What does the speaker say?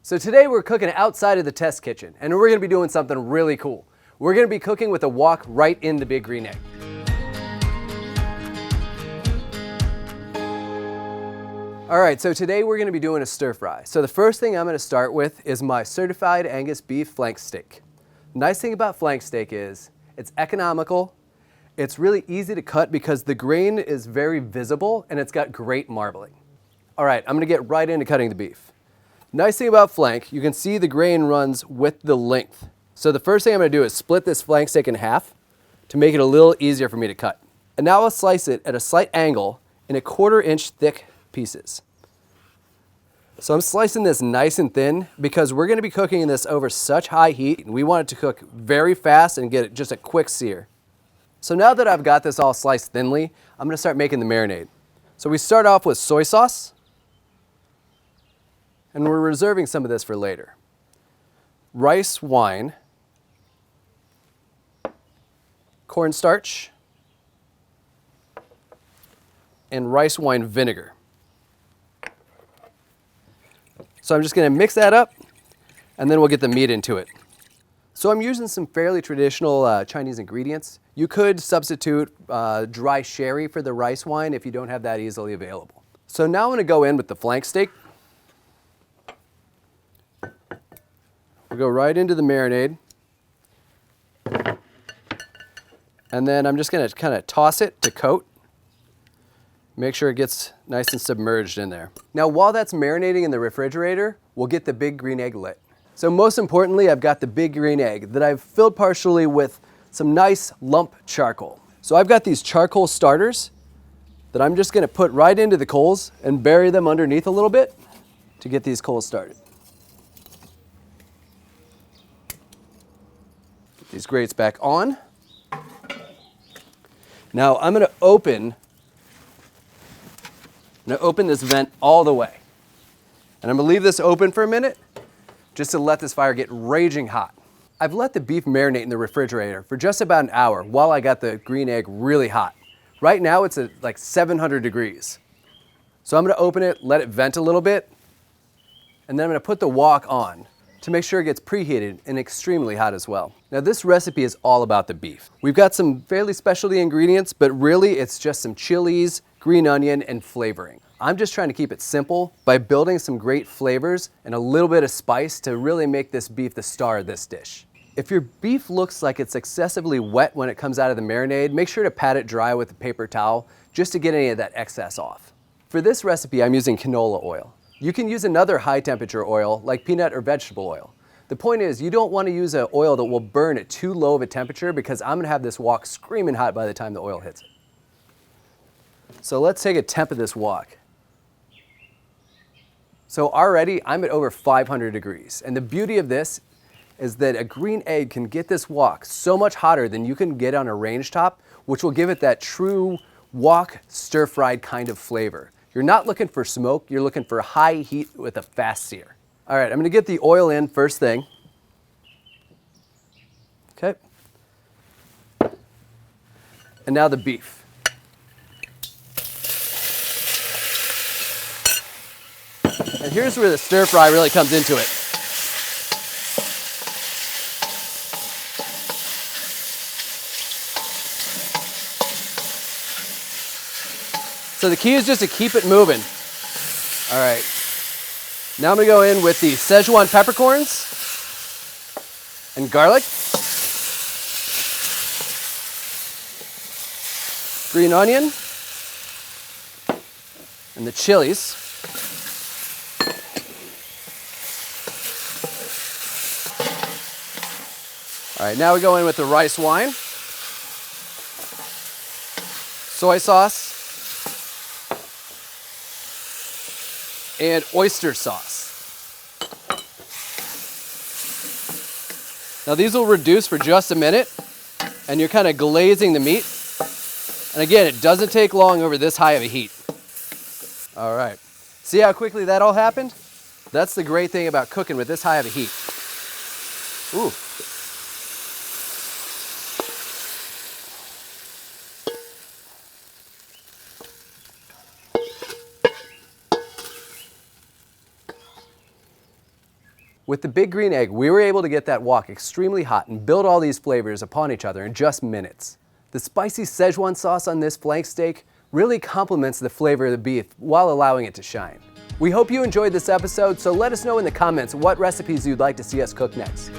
So today we're cooking outside of the test kitchen, and we're gonna be doing something really cool. We're gonna be cooking with a wok right in the big green egg. All right, so today we're gonna be doing a stir fry. So the first thing I'm gonna start with is my Certified Angus Beef flank steak. Nice thing about flank steak is it's economical, it's really easy to cut because the grain is very visible and it's got great marbling. All right, I'm gonna get right into cutting the beef. Nice thing about flank, you can see the grain runs with the length. So the first thing I'm gonna do is split this flank steak in half to make it a little easier for me to cut. And now I'll slice it at a slight angle in 1/4 inch thick pieces. So I'm slicing this nice and thin because we're gonna be cooking this over such high heat and we want it to cook very fast and get just a quick sear. So now that I've got this all sliced thinly, I'm gonna start making the marinade. So we start off with soy sauce, and we're reserving some of this for later. Rice wine, cornstarch, and rice wine vinegar. So I'm just gonna mix that up, and then we'll get the meat into it. So I'm using some fairly traditional Chinese ingredients. You could substitute dry sherry for the rice wine if you don't have that easily available. So now I'm gonna go in with the flank steak. We'll go right into the marinade. And then I'm just gonna kind of toss it to coat. Make sure it gets nice and submerged in there. Now while that's marinating in the refrigerator, we'll get the big green egg lit. So most importantly, I've got the big green egg that I've filled partially with some nice lump charcoal. So I've got these charcoal starters that I'm just gonna put right into the coals and bury them underneath a little bit to get these coals started. Get these grates back on. Now I'm gonna open this vent all the way. And I'm gonna leave this open for a minute just to let this fire get raging hot. I've let the beef marinate in the refrigerator for just about an hour while I got the green egg really hot. Right now it's at like 700 degrees. So I'm gonna open it, let it vent a little bit, and then I'm gonna put the wok on to make sure it gets preheated and extremely hot as well. Now this recipe is all about the beef. We've got some fairly specialty ingredients, but really it's just some chilies, green onion, and flavoring. I'm just trying to keep it simple by building some great flavors and a little bit of spice to really make this beef the star of this dish. If your beef looks like it's excessively wet when it comes out of the marinade, make sure to pat it dry with a paper towel just to get any of that excess off. For this recipe, I'm using canola oil. You can use another high temperature oil like peanut or vegetable oil. The point is you don't want to use an oil that will burn at too low of a temperature because I'm gonna have this wok screaming hot by the time the oil hits it. So let's take a temp of this wok. So already I'm at over 500 degrees. And the beauty of this is that a green egg can get this wok so much hotter than you can get on a range top, which will give it that true wok stir-fried kind of flavor. You're not looking for smoke, you're looking for high heat with a fast sear. All right, I'm gonna get the oil in first thing. Okay. And now the beef. And here's where the stir fry really comes into it. So the key is just to keep it moving. All right. Now I'm gonna go in with the Szechuan peppercorns and garlic, green onion, and the chilies. All right, now we go in with the rice wine, soy sauce, and oyster sauce. Now these will reduce for just a minute, and you're kind of glazing the meat. And again, it doesn't take long over this high of a heat. All right, see how quickly that all happened? That's the great thing about cooking with this high of a heat. Ooh. With the big green egg, we were able to get that wok extremely hot and build all these flavors upon each other in just minutes. The spicy Szechuan sauce on this flank steak really complements the flavor of the beef while allowing it to shine. We hope you enjoyed this episode, so let us know in the comments what recipes you'd like to see us cook next.